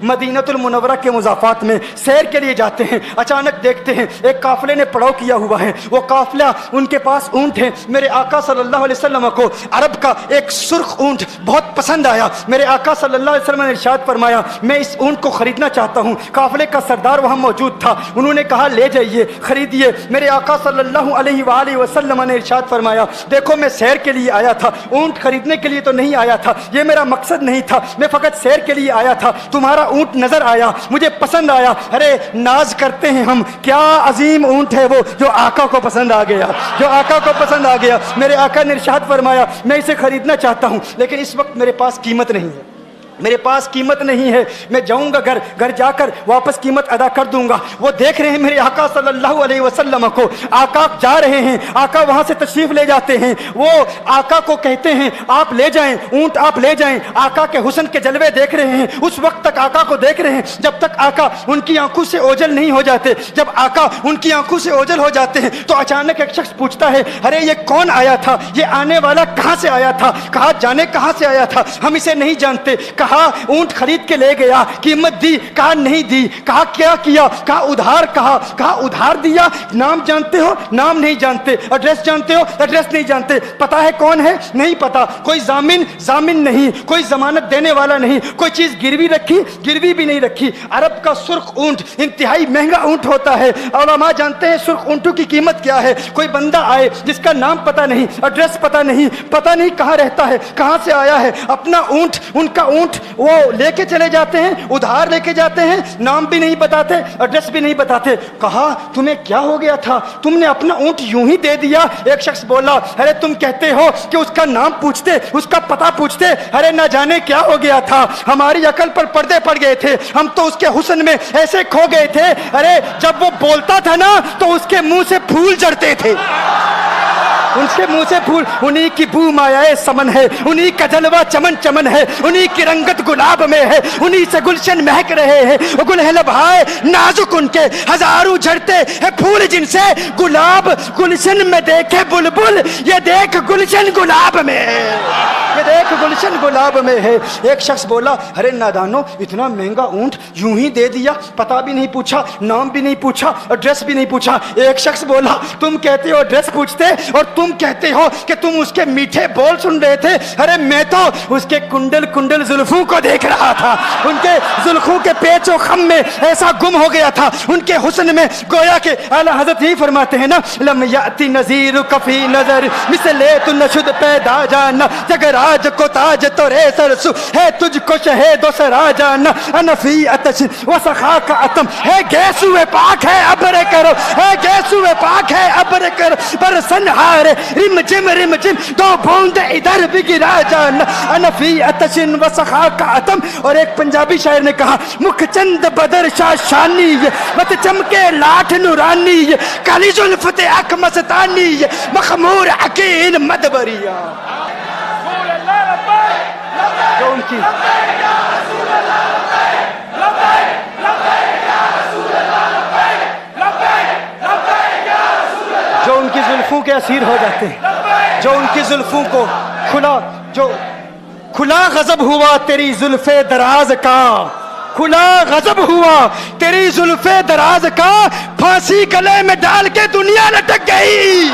مدینۃ المنورہ کے مضافات میں سیر کے لیے جاتے ہیں، اچانک دیکھتے ہیں ایک قافلے نے پڑاؤ کیا ہوا ہے، وہ قافلہ ان کے پاس اونٹ ہے۔ میرے آقا صلی اللہ علیہ وسلم کو عرب کا ایک سرخ اونٹ بہت پسند آیا۔ میرے آقا صلی اللہ علیہ وسلم نے ارشاد فرمایا میں اس اونٹ کو خریدنا چاہتا ہوں۔ قافلے کا سردار وہاں موجود تھا، انہوں نے کہا لے جائیے، خریدیے۔ میرے آقا صلی اللہ علیہ وآلہ وسلم نے ارشاد فرمایا دیکھو میں سیر کے لیے آیا تھا، اونٹ خریدنے کے لیے تو نہیں آیا تھا، یہ میرا مقصد نہیں تھا، میں فقط سیر کے لیے آیا تھا۔ تمہارا اونٹ نظر آیا، مجھے پسند آیا۔ ارے ناز کرتے ہیں ہم، کیا عظیم اونٹ ہے وہ جو آقا کو پسند آ گیا، جو آقا کو پسند آ گیا۔ میرے آقا نے ارشاد فرمایا میں اسے خریدنا چاہتا ہوں لیکن اس وقت میرے پاس قیمت نہیں ہے، میرے پاس قیمت نہیں ہے، میں جاؤں گا گھر جا کر واپس قیمت ادا کر دوں گا۔ وہ دیکھ رہے ہیں میرے آقا صلی اللہ علیہ وسلم کو، آقا جا رہے ہیں، آقا وہاں سے تشریف لے جاتے ہیں، وہ آقا کو کہتے ہیں آپ لے جائیں اونٹ، آپ لے جائیں۔ آقا کے حسن کے جلوے دیکھ رہے ہیں، اس وقت تک آقا کو دیکھ رہے ہیں جب تک آقا ان کی آنکھوں سے اوجھل نہیں ہو جاتے۔ جب آقا ان کی آنکھوں سے اوجھل ہو جاتے ہیں تو اچانک ایک شخص پوچھتا ہے ارے یہ کون آیا تھا، یہ آنے والا کہاں سے آیا تھا؟ کہا جانے کہاں سے آیا تھا، ہم اسے نہیں جانتے۔ کہا اونٹ خرید کے لے گیا، قیمت دی؟ کہا نہیں دی۔ کہا کیا کیا؟ کہا ادھار۔ کہا ادھار دیا۔ نام جانتے ہو؟ نام نہیں جانتے۔ ایڈریس جانتے ہو؟ ایڈریس نہیں جانتے۔ پتا ہے کون ہے؟ نہیں پتا۔ کوئی ضامن نہیں، کوئی ضمانت دینے والا نہیں، کوئی چیز گروی رکھی؟ گروی بھی نہیں رکھی۔ عرب کا سرخ اونٹ انتہائی مہنگا اونٹ ہوتا ہے، علماء جانتے ہیں سرخ اونٹوں کی قیمت کیا ہے۔ کوئی بندہ آئے جس کا نام پتا نہیں، ایڈریس پتا نہیں کہاں رہتا ہے، کہاں سے آیا ہے، اپنا اونٹ، ان کا اونٹ وہ لے کے چلے جاتے ہیں، ادھار لے کے جاتے ہیں، نام بھی نہیں بتاتے، ایڈریس بھی نہیں بتاتے۔ کہا تمہیں کیا ہو گیا تھا، تم نے اپنا اونٹ یوں ہی دے دیا؟ ایک شخص بولا ارے تم کہتے ہو کہ اس کا نام پوچھتے، اس کا پتہ پوچھتے، ارے نہ جانے کیا ہو گیا تھا، ہماری عقل پر پردے پڑ گئے تھے، ہم تو اس کے حسن میں ایسے کھو گئے تھے، ارے جب وہ بولتا تھا نا تو اس کے منہ سے پھول جھڑتے تھے، ان کے منہ سے پھول۔ انہی کی بو مایہ سمن ہے، انہی کا جلوہ چمن چمن ہے، انہی کی رنگت گلاب میں ہے، انہی سے گلشن مہک رہے ہیں، گل ہے لبہائے نازک ان کے، ہزاروں جھڑتے ہیں پھول جن سے گلاب گلشن میں دیکھے بلبل، یہ دیکھ گلشن گلاب میں ہے، یہ دیکھ گلشن گلاب میں ہے۔ ایک شخص بولا ارے نادانو اتنا مہنگا اونٹ یوں ہی دے دیا، پتہ بھی نہیں پوچھا، نام بھی نہیں پوچھا، ایڈریس بھی نہیں پوچھا۔ ایک شخص بولا تم کہتے ہو ایڈریس پوچھتے اور تم کہتے ہو کہ تم اس کے میٹھے بول سن رہے تھے، ارے میں تو اس کے کنڈل زلفوں کو دیکھ رہا تھا، ان کے زلفوں کے پیچ و خم میں ایسا گم ہو گیا تھا، ان کے حسن میں گویا کہ اعلیٰ حضرت یہی فرماتے ہیں نا لم یاتی نذیر کفی نظر مثل تو نشد پیدا جانا، جگر آج کو تاج تو رے سرسو ہے تجھ کو شہید و سرا جانا، انفی اتش و سخا کا اتم ہے گیسو پاک ہے ابر کرو، ہے گیسو پاک ہے ابر کرو، برسن ہارے رم جم دو بوند ادھر بھی گرا جانا، انفی اتشن و سخا کا اتم۔ اور ایک پنجابی شاعر نے کہا مکھ چند بدر شاہ شانی، مت چمکے لاٹھ نورانی، کالی زلفت اک مستانی، مخمور عقیل مدبریا۔ جو ان کی جو ان کی زلفوں کے اسیر ہو جاتے ہیں، جو ان کی زلفوں کو کھلا غضب ہوا تیری زلف دراز کا، کھلا غضب ہوا تیری زلف دراز کا، پھانسی گلے میں ڈال کے دنیا لٹک گئی۔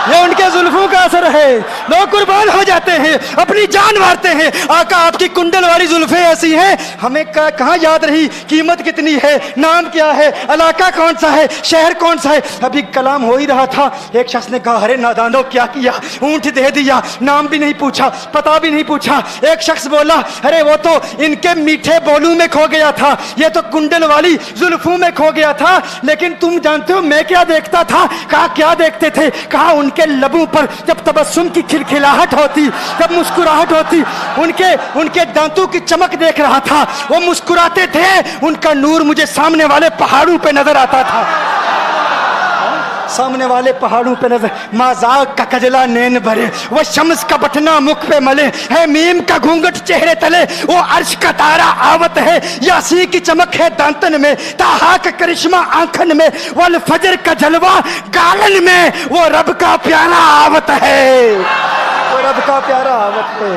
یہ ان کے زلفوں کا اثر ہے، لوگ قربان ہو جاتے ہیں، اپنی جان مارتے ہیں۔ آقا آپ کی کنڈل والی زلفیں ایسی ہیں، ہمیں کہاں یاد رہی قیمت کتنی ہے، نام کیا ہے، علاقہ کون سا ہے، شہر کون سا ہے۔ ابھی کلام ہو ہی رہا تھا، ایک شخص نے کہا ارے نادانو کیا کیا، اونٹ دے دیا، نام بھی نہیں پوچھا، پتہ بھی نہیں پوچھا۔ ایک شخص بولا ارے وہ تو ان کے میٹھے بولوں میں کھو گیا تھا، یہ تو کنڈل والی زلفوں میں کھو گیا تھا، لیکن تم جانتے ہو میں کیا دیکھتا تھا؟ کہا کیا دیکھتے تھے؟ کہا ان کے لبوں پر جب تبسم کی کھلکھلاہٹ ہوتی، جب مسکراہٹ ہوتی، ان کے دانتوں کی چمک دیکھ رہا تھا، وہ مسکراتے تھے، ان کا نور مجھے سامنے والے پہاڑوں پہ نظر آتا تھا، سامنے والے پہاڑوں پہ نظر۔ مازاق کا کجلا نین بھرے، وہ شمس کا بٹنا مکھ پہ ملے، ہے میم کا گھونگٹ چہرے تلے، وہ عرش کا تارا آوت ہے، یاسی کی چمک ہے دانتن میں، تاہا کا کرشمہ آنکھن میں، والفجر کا جلوہ گالن میں، وہ رب کا پیارا آوت ہے، وہ رب کا پیارا آوت ہے۔